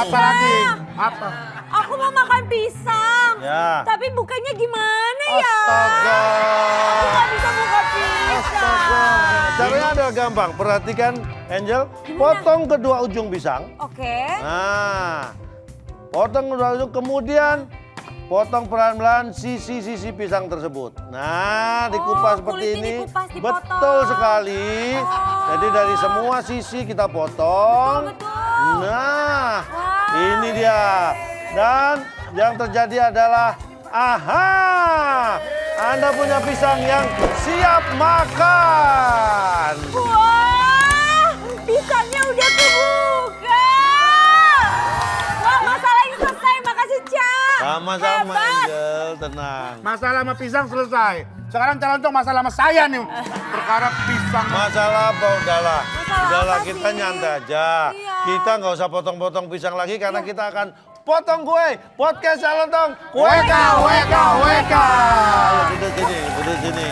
Apa lagi? Apa? Aku mau makan pisang. Ya. Tapi bukanya gimana ya? Astaga. Aku gak bisa buka pisang. Caranya adalah gampang. Perhatikan, Angel. Gimana? Potong kedua ujung pisang. Oke. Nah, potong kedua ujung, kemudian potong pelan-pelan sisi-sisi pisang tersebut. Nah, dikupas seperti kulitnya ini. dikupas, dipotong. Betul sekali. Jadi dari semua sisi kita potong. Betul. Nah, Wah. ini dia. Dan yang terjadi adalah, aha, Anda punya pisang yang siap makan. Wah, pisangnya udah kebuka. Wah, masalahnya selesai. Makasih, Cak. Sama-sama, Hebat. Angel, tenang. Masalah sama pisang selesai. Sekarang calon dong masalah sama saya nih. Perkara pisang. Masalah apa udahlah? Masalah Udahlah apa kita sih? nyantai aja. Iya. Kita nggak usah potong-potong pisang lagi karena kita akan potong kue. Podcast Calontong. Weka. Duduk sini.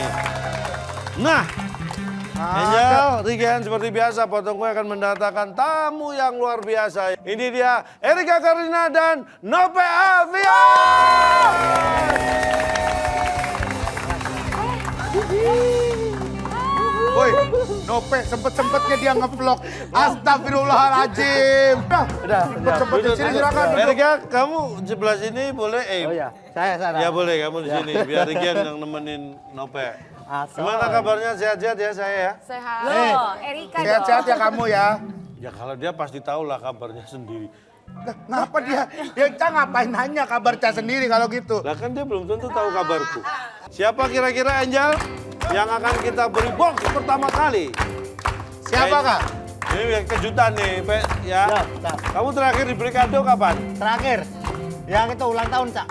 Nah, Angel, Regen seperti biasa potong kue akan mendatangkan tamu yang luar biasa. Ini dia Erika Karina dan Nope Avion. Woi, Nope sempet-sempetnya dia ngevlog. Astagfirullahaladzim. Udah. Sempet-sempetnya sini silakan duduk. Erika, kamu sebelah sini boleh? Oh ya, saya sana. Ya boleh, kamu di sini. Biar Regen yang nemenin Nope. Gimana kabarnya? Sehat-sehat ya saya ya? Sehat. Loh, Erika dong. Sehat-sehat ya kamu ya. Ya kalau dia pasti tahu lah kabarnya sendiri. Nah, kenapa dia? Dia ngapain nanya kabar Ca sendiri kalau gitu? Lah kan dia belum tentu tahu kabarku. Siapa kira-kira Angel yang akan kita beri box pertama kali? Siapa Kak? Ini kejutan nih, Pe, ya. Ya, Cak. Kamu terakhir diberi kado kapan? Terakhir, yang itu ulang tahun, Cak.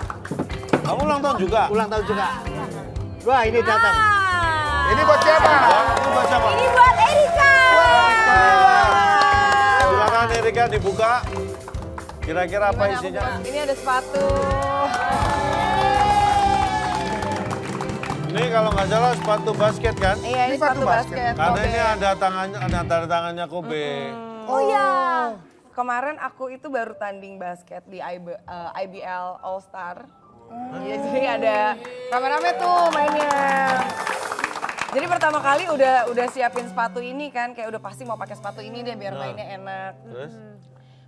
Kamu ulang tahun juga? Ulang tahun juga. Wah, ini datang. Ini buat siapa? Ini buat siapa? Ini buat Erika. Silakan Erika dibuka. Kira-kira apa isinya? Ini ada sepatu. Ini kalau nggak salah sepatu basket kan? Iya, ini sepatu basket. Karena ini ada tangannya, ada tanda tangannya Kobe. Oh iya. Kemarin aku itu baru tanding basket di IBL All Star. Iya, jadi ada rame-rame tuh mainnya. Jadi pertama kali udah siapin sepatu ini kan, kayak udah pasti mau pakai sepatu ini deh biar mainnya enak. Terus?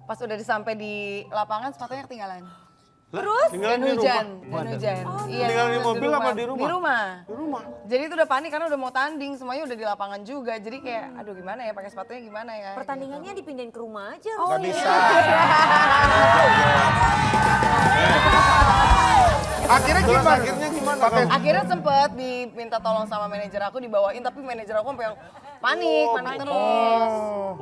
Pas udah sampai di lapangan sepatunya ketinggalan. Terus? Tinggal Dan di hujan, rumah. dan hujan. Iya, Tinggal di mobil apa di rumah? Di rumah. Di rumah. Jadi itu udah panik karena udah mau tanding, semuanya udah di lapangan juga. Jadi kayak aduh gimana ya pakai sepatunya gimana ya. Pertandingannya dipindahin ke rumah aja. Gak bisa. Akhirnya Terus gimana? akhirnya gimana? Pakai kamu? Akhirnya sempet diminta tolong sama manajer aku dibawain, tapi manajer aku sampai yang panik terus.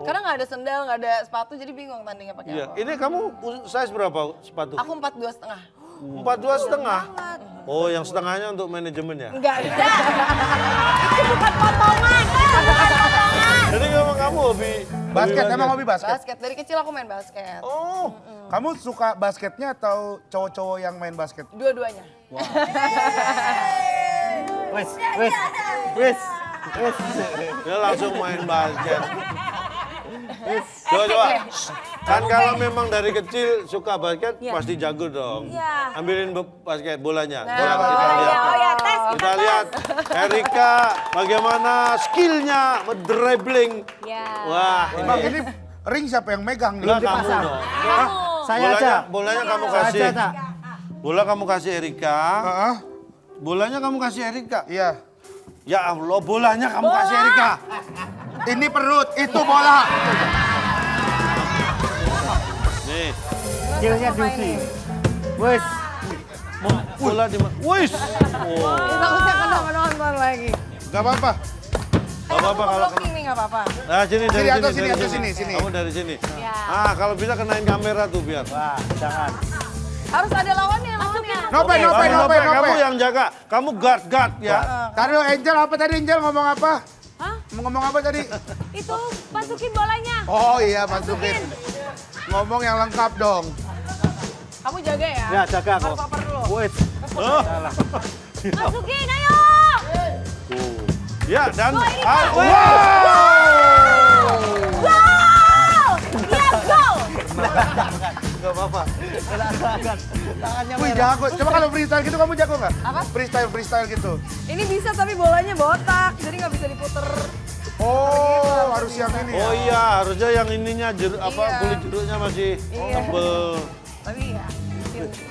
Karena nggak ada sendal, nggak ada sepatu, jadi bingung tandingnya pakai Iya. apa. Ini kamu size berapa sepatu? Aku 42,5. 42,5. Oh, yang setengahnya untuk manajemen ya? Enggak. Itu bukan potongan. Itu bukan potongan. Jadi kamu hobi basket, emang hobi basket? Basket, dari kecil aku main basket. Oh, kamu suka basketnya atau cowok-cowok yang main basket? Dua-duanya. Wes. Dia langsung main basket. Coba. Kan kalau memang dari kecil suka basket, Iya. pasti jago dong. Iya. Ambilin basket bolanya. Nah, Bola kita bolanya. lihat. Oh ya, tes. Kita lihat Erika bagaimana skillnya dribbling. Ya. Wah, Bang, ini ini ring siapa yang megang nih? bola kamu dong. Saya aja. Bolanya kamu Saya kasih. aja, Cak. Bola kamu kasih Erika. Heeh. Bolanya kamu kasih Erika. Iya. Ya Allah, bolanya kamu kasih Erika. Ini perut, itu bola. Nih, Skillnya Duki. Wes. bola di mana? Wis. Oh. Takutnya kena penonton lagi. Gak apa-apa. Gak apa-apa kalau Blocking nih nggak apa-apa. Nah, sini dari Sini, atau sini, sini, dari atau sini. Kamu dari sini. Ya. Ah, kalau bisa kenain kamera tuh biar. Wah, jangan. Harus ada lawannya, lawannya. Nope. Kamu yang jaga. Kamu guard ya. Taruh Angel apa tadi? Angel ngomong apa? Hah? Mau ngomong apa tadi? Itu masukin bolanya. Oh iya, masukin. Ngomong yang lengkap dong. Kamu jaga ya. Ya, jaga aku. Baper lu. Wes. Masukin, ayo. Ya, dan Wow! wow! Wow! Yes, go! Gak apa-apa. Tangan. Tangannya Wih merah. jago. Coba kalau freestyle gitu kamu jago nggak? Apa? Freestyle gitu. Ini bisa tapi bolanya botak, jadi nggak bisa diputer. Oh, harus yang ini ya. Oh iya, harusnya yang ininya Iya. kulit jeruknya masih Iya. tebel. Tapi ya.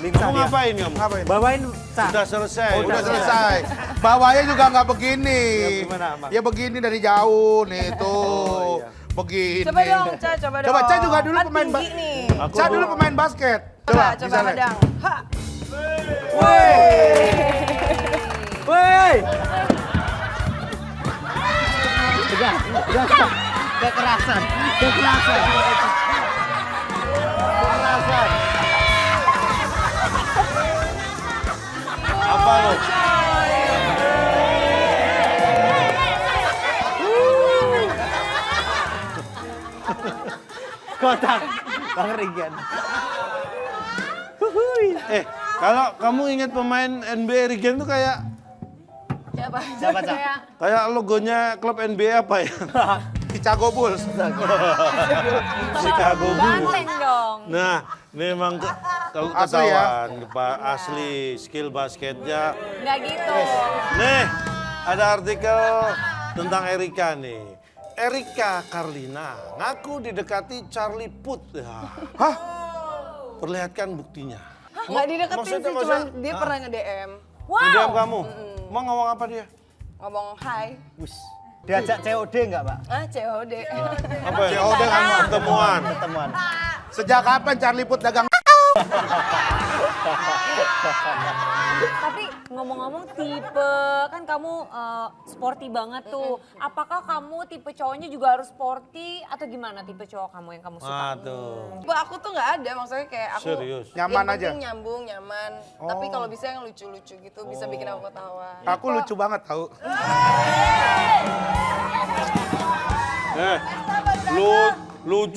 Lincah Kamu dia. ngapain kamu? Ngapain? Bawain Cak. Udah selesai. Udah selesai. Bawahnya juga nggak begini. Ya, gimana, Mak? Ya begini dari jauh nih tuh. Oh, iya. Begini. Coba dong, Ca, coba dong. Coba Ca juga dulu Kan pemain tinggi nih. Ca dulu pemain basket. Coba misalnya. hadang. Ha. Woi. Udah. Kekerasan. Apa lo? Kotak. Bang Regen. Kalau kamu ingat pemain NBA Regen tuh kayak Siapa, Cak? kayak logonya klub NBA apa ya? Chicago Bulls. Chicago Bulls. Banteng dong. Nah, memang kalau Asli ya? ketahuan Pak, asli skill basketnya. Nggak gitu. Nih, ada artikel tentang Erika nih. Erika Carlina ngaku didekati Charlie Puth. Ya. Hah? Perlihatkan buktinya. Nggak dideketin Maksudnya- sih, cuman maksudnya- dia pernah nge-DM. Diam Wow. kamu. Mau ngomong apa dia? Ngomong hai. Wis. Diajak COD enggak, Pak? COD. Apa ya? COD kan Pertemuan. Ketemuan. Sejak kapan Charlie Puth dagang? Tapi ngomong-ngomong tipe, kan kamu sporty banget tuh. Apakah kamu tipe cowoknya juga harus sporty atau gimana tipe cowok kamu yang kamu suka? Aduh. Tipe aku tuh nggak ada, maksudnya kayak aku Serius? Nyaman yang penting aja? nyambung, nyaman. Tapi kalau bisa yang lucu-lucu gitu, bisa bikin aku ketawa. Aku lucu banget tau.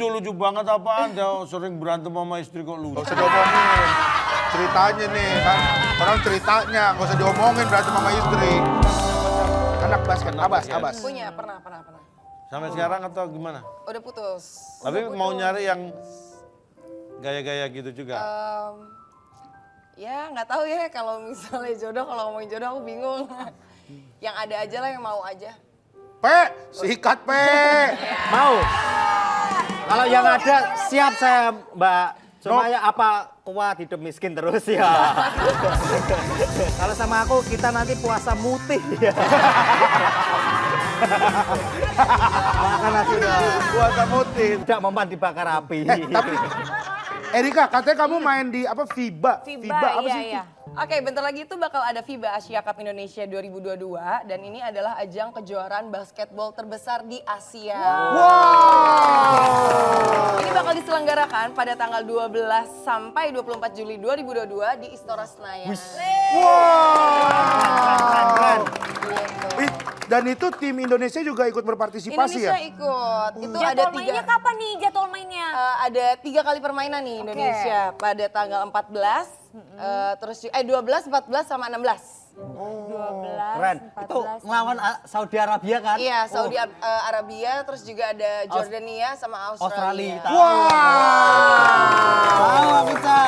Lucu banget apaan? Jauh sering berantem sama istri kok lucu. Gak usah diomongin. Ceritanya nih kan. Orang ceritanya, gak usah diomongin berantem sama istri. Anak basket, abas. Punya, pernah. Sampai sekarang atau gimana? Udah putus. Tapi Udah mau putus. nyari yang gaya-gaya gitu juga. Ya nggak tahu ya kalau misalnya jodoh, kalau ngomongin jodoh aku bingung. Yang ada aja lah, yang mau aja. Pe, sikat Pe. Mau. Kalau yang ada siap saya, Mbak. Cuma ya apa kuat hidup miskin terus ya. Kalau sama aku kita nanti puasa mutih ya. Makan nasi udah Puasa putih. tidak mempan dibakar api. Tapi Erika, katanya kamu main di apa FIBA? FIBA, apa iya, sih? iya. Oke, bentar lagi itu bakal ada FIBA Asia Cup Indonesia 2022 dan ini adalah ajang kejuaraan basketball terbesar di Asia. Wow. Ini bakal diselenggarakan pada tanggal 12 sampai 24 Juli 2022 di Istora Senayan. Wow. Gitu. Ih, dan itu tim Indonesia juga ikut berpartisipasi Indonesia ya? ikut. Itu ada Jadwal mainnya kapan nih jadwal mainnya? ada 3 kali permainan nih Indonesia pada tanggal 14, terus 12, 14 sama 16. 12, Keren. Itu 14. ngelawan Saudi Arabia kan? Iya, Saudi Arabia, terus juga ada Jordania sama Australia. Australia. Wow. Tahu bisa.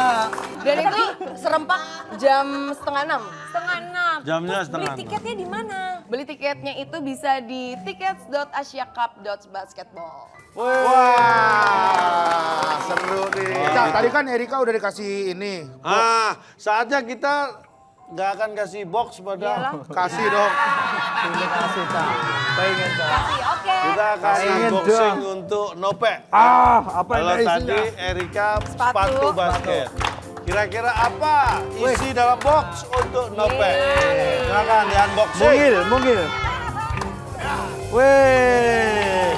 Dan itu serempak jam setengah 6. Setengah 6. Jamnya Terus setengah beli tiketnya di mana? Beli tiketnya itu bisa di tickets.asiacup.basketball. Wah, seru nih. Cak, tadi kan Erika udah dikasih ini. Saatnya kita nggak akan kasih box pada Kasih dong. Terima kasih, Cak. Pengen, Cak. Kasih, oke. kita kasih Pengen boxing dong. untuk Nope. Apa Kalau tadi Erika sepatu basket. Kira-kira apa isi dalam box untuk Nope? Silakan di unboxing. Mungil. Wih.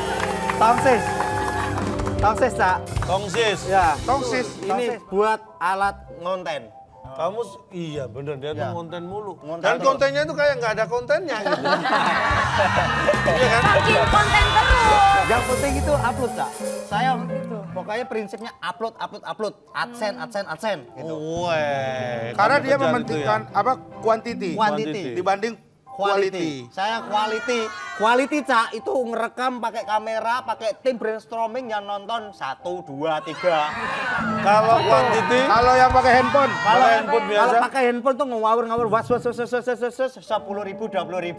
Tongsis, Cak. Tongsis. Ya. Tongsis. Ini buat alat ngonten. Kamu iya bener dia tuh Ya. konten mulu. Ngonten Dan terus. kontennya tuh kayak nggak ada kontennya gitu. Iya kan? Bikin konten terus. Yang penting itu upload, Cak. Saya pokoknya prinsipnya upload. AdSense gitu. Weh. Karena kamu dia kejar mementingkan itu apa quantity Quantity. dibanding Quality. Saya quality. Quality, Cak, itu ngerekam pakai kamera, pakai tim brainstorming yang nonton 1, 2, 3. Kalau quantity, Kalau yang pakai handphone. kalau handphone biasa. Kalau pakai handphone tuh ngawur-ngawur, was 10.000, 20.000, 30.000.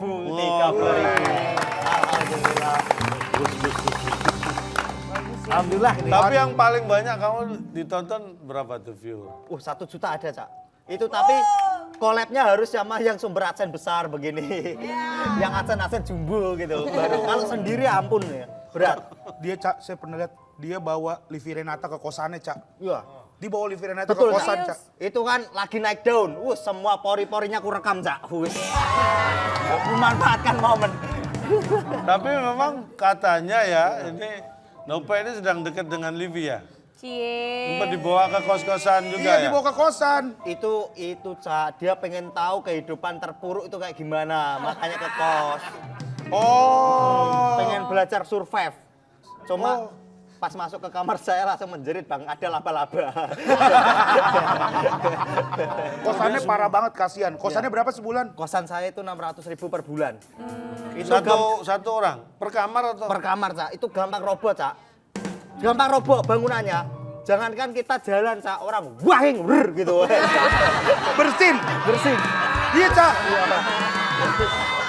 Alhamdulillah. Alhamdulillah. Tapi yang paling banyak kamu ditonton berapa tuh viewer? 1 juta ada, Cak. Itu tapi collab-nya harus sama yang sumber adsense besar begini. Yang adsense jumbo gitu. Baru kalau sendiri ampun ya. Berat. Dia, Cak, saya pernah lihat dia bawa Livi Renata ke kosannya, Cak. Iya. Dia bawa Livi Renata Betul, ke kosan, Cak. Cak. Itu kan lagi naik daun. Semua pori-porinya ku rekam, Cak. Memanfaatkan momen. Tapi memang katanya ya, ini Nope ini sedang dekat dengan Livi ya? Cie. Sempat dibawa ke kos-kosan juga Iya, ya? dibawa ke kosan. Itu Cak, dia pengen tahu kehidupan terpuruk itu kayak gimana, makanya ke kos. Oh. Pengen belajar survive. Cuma Oh. pas masuk ke kamar saya langsung menjerit, Bang, ada laba-laba. Kosannya parah banget, kasihan. Kosannya berapa sebulan? Kosan saya itu 600.000 per bulan. Itu Satu orang per kamar atau? per kamar, Cak. Itu gampang roboh, Cak. Gampang roboh bangunannya. Jangankan kita jalan, Cak, orang wahing brr, gitu. Bersin. Bersih. Iya, Cak.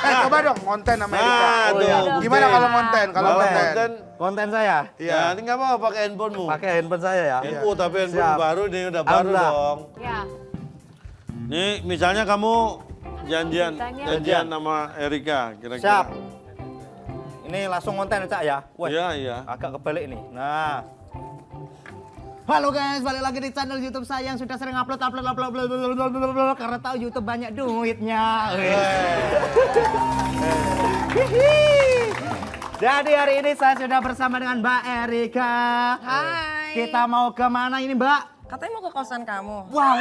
Coba dong konten sama Erika. Aduh, iya. Gimana kalau konten? Kalau Kalau konten. konten, Konten saya ya ini nggak apa pakai handphonemu. pakai handphone saya ya. Oh tapi handphone Siap. baru nih udah baru Alhamdulillah. dong. Ya. Nih misalnya kamu janjian Ceritanya. sama Erika kira-kira. Siap. Ini langsung konten, Cak, ya. Wah, Iya iya. agak kebalik nih. Nah. Halo guys, balik lagi di channel YouTube saya yang sudah sering upload karena tahu YouTube banyak duitnya. Jadi hari ini saya sudah bersama dengan Mbak Erika. Hai. Kita mau kemana ini, Mbak? Katanya mau ke kosan kamu. Wah.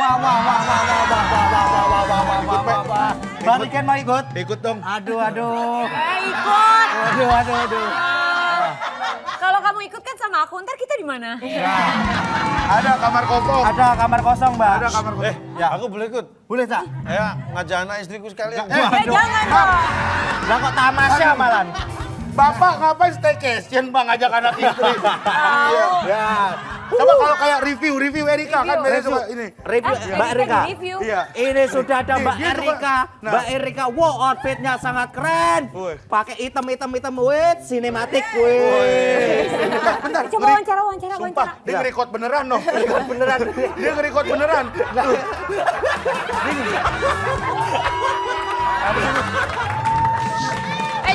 Mbak Riken mau ikut? Ikut dong. Aduh. Ikut. Aduh. Kalau kamu ikut kan sama aku, ntar kita di mana? Ada kamar kosong. Ada kamar kosong, Mbak. Ada kamar kosong. Ya aku boleh ikut. Boleh, Cak? Ya ngajak anak istriku sekalian. Jangan dong. Lah kok tamasya malan? Bapak ngapain staycation, Bang, ngajak anak istri? Iya. Ya. Coba kalau kayak review Erika kan beres Review. suka ini. Review Eh, Mbak kita Erika. di-review. Iya. Ini sudah ada Nih, Mbak dia suka- Erika. Nah. Mbak Erika, wow outfitnya sangat keren. Woi. Pakai hitam, wait, sinematik, wait. Bentar. Coba wawancara. Sumpah, dia nge-record beneran dong. Beneran. Dia nge-record beneran.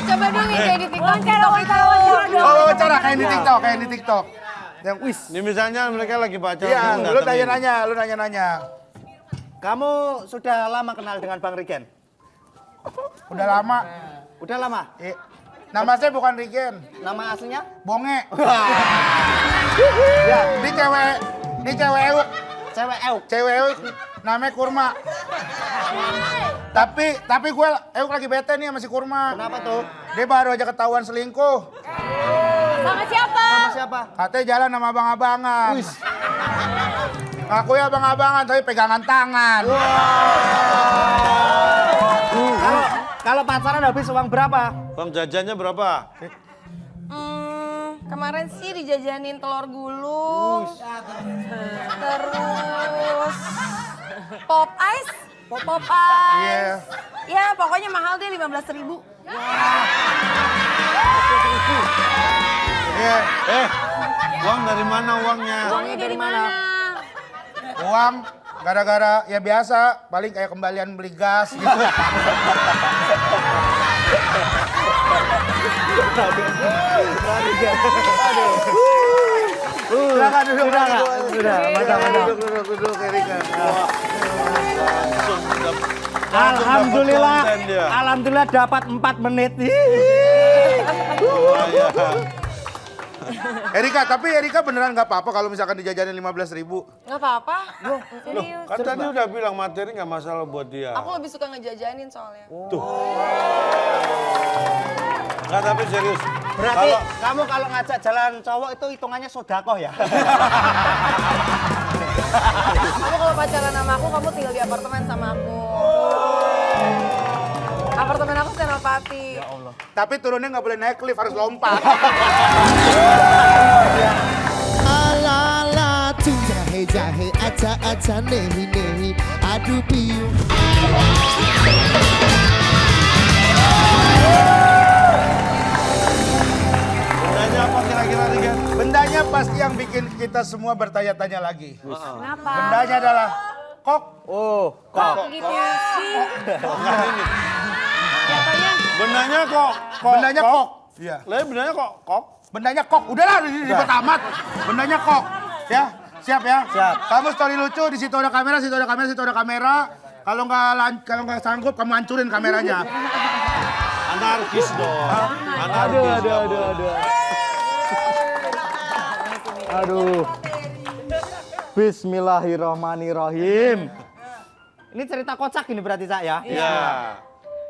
Coba dong yang kayak di TikTok. Wawancara dong. Oh, wawancara kayak di TikTok. Yang wis. Ini misalnya mereka lagi pacaran. Iya, kamu lu datengin. nanya-nanya. Kamu sudah lama kenal dengan Bang Riken? Udah lama. Udah lama? Nama saya bukan Rigen, Nama aslinya? Bonge. Ya, ini cewek euk. Cewek Euk. Cewek euk namanya Kurma. Tapi gue euk lagi bete nih sama si Kurma. Kenapa tuh? Dia baru aja ketahuan selingkuh. Sama siapa? Sama siapa? Katanya jalan sama abang-abangan. Ngaku ya abang-abangan, tapi pegangan tangan. Kalau pacaran habis uang berapa? Bang jajannya berapa? Kemarin sih dijajanin telur gulung. Terus pop ice. Pop ice. Iya. Ya pokoknya mahal deh 15.000. Iya. Uang dari mana uangnya? Uangnya dari mana? Uang gara-gara ya biasa, paling kayak kembalian beli gas gitu. Silakan duduk. Sudah, mantap. Duduk Erika. Alhamdulillah, konten dia. alhamdulillah dapat 4 menit. Tapi Erika beneran nggak apa-apa kalau misalkan dijajanin 15.000. Nggak apa-apa. Serius. Kan tadi udah bilang materi nggak masalah buat dia. Aku lebih suka ngejajanin soalnya. Nggak tapi serius. Berarti kamu kalau ngajak jalan cowok itu hitungannya sodakoh ya? Kamu kalau pacaran sama aku, kamu tinggal di apartemen sama aku. Apartemen aku Fatih. Tapi turunnya nggak boleh naik lift, harus lompat. Ala la tu jahe jahe acha acha nehi nehi adu piu. Bendanya apa kira-kira Regen? Bendanya pasti yang bikin kita semua bertanya-tanya lagi. Kenapa? Bendanya adalah kok. Oh, Kok gitu sih? Jatuhnya Bendanya kok. Bendanya kok. Iya. Lah bendanya kok. Bendanya kok. Udahlah ribet amat. Bendanya kok. Ya, siap ya. Siap. Kamu story lucu, di situ ada kamera, situ ada kamera, situ ada kamera. Kalau nggak sanggup, kamu hancurin kameranya. Anarkis dong. Anarkis. Aduh. Bismillahirrahmanirrahim. Ini cerita kocak ini berarti Cak ya? Iya.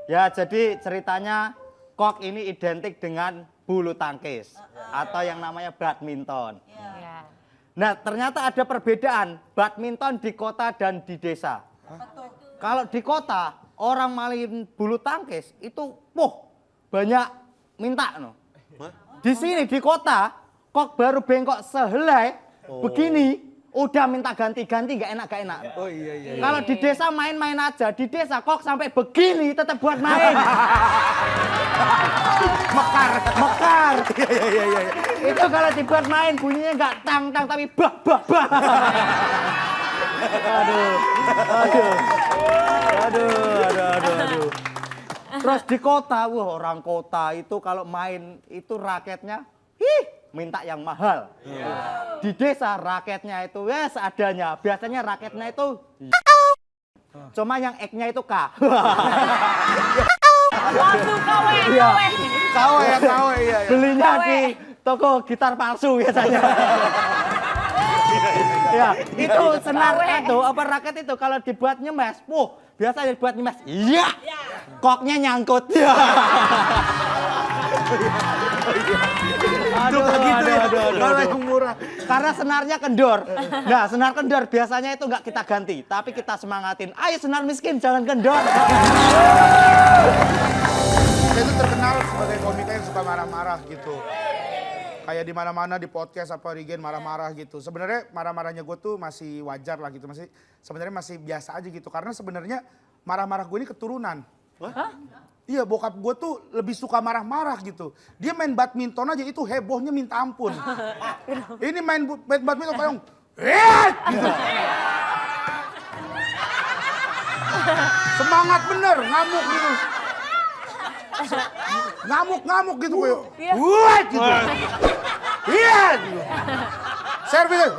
Ya, jadi ceritanya kok ini identik dengan bulu tangkis atau yang namanya badminton. ya. Nah, ternyata ada perbedaan badminton di kota dan di desa. Kalau di kota, orang main bulu tangkis itu banyak minta no. Di sini di kota, kok baru bengkok sehelai begini udah minta ganti-ganti gak enak. Oh iya. Kalau di desa main-main aja, di desa kok sampai begini tetap buat main. Mekar. Iya. Itu kalau dibuat main bunyinya nggak tang tapi bah. Aduh. Terus di kota, orang kota itu kalau main itu raketnya, minta yang mahal. Di desa raketnya itu ya seadanya. Biasanya raketnya itu cuma yang X-nya itu K. Langsung KW. Iya. Belinya di toko gitar palsu biasanya. Ya, itu senar itu apa raket itu kalau dibuat nyemes, biasa dibuat nyemes. Iya. Koknya nyangkut. Aduh. Kalau yang murah. Karena senarnya kendor. Nah, senar kendor biasanya itu nggak kita ganti, tapi kita semangatin. Ayo senar miskin, jangan kendor. Saya itu terkenal sebagai komika yang suka marah-marah gitu. Kayak di mana-mana di podcast apa Regen marah-marah gitu. Sebenarnya marah-marahnya gue tuh masih wajar lah gitu, sebenarnya masih biasa aja gitu. Karena sebenarnya marah-marah gue ini keturunan. Iya, bokap gue tuh lebih suka marah-marah gitu. Dia main badminton aja itu hebohnya minta ampun. Ini main badminton kayak gitu. Semangat bener, ngamuk gitu. Ngamuk gitu kayak. Wah gitu. Iya gitu. Servisnya.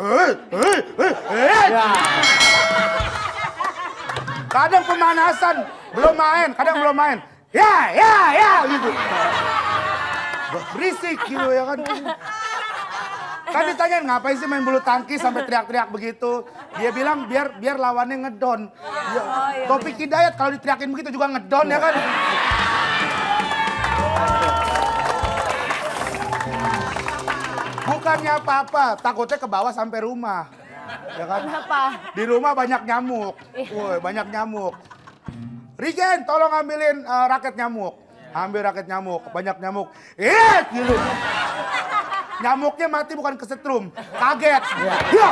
Kadang pemanasan belum main. Ya gitu. Berisik gitu ya kan. Kan ditanyain ngapain sih main bulu tangkis sampai teriak-teriak begitu. Dia bilang biar lawannya ngedon. Ya, Topik Hidayat kalau diteriakin begitu juga ngedon ya kan. Bukannya apa-apa, takutnya ke bawah sampai rumah. Ya kan? Kenapa? Di rumah banyak nyamuk. Woi, banyak nyamuk. Regen, tolong ambilin raket nyamuk. Ambil raket nyamuk, banyak nyamuk. Gitu. Nyamuknya mati bukan kesetrum, kaget. Ya.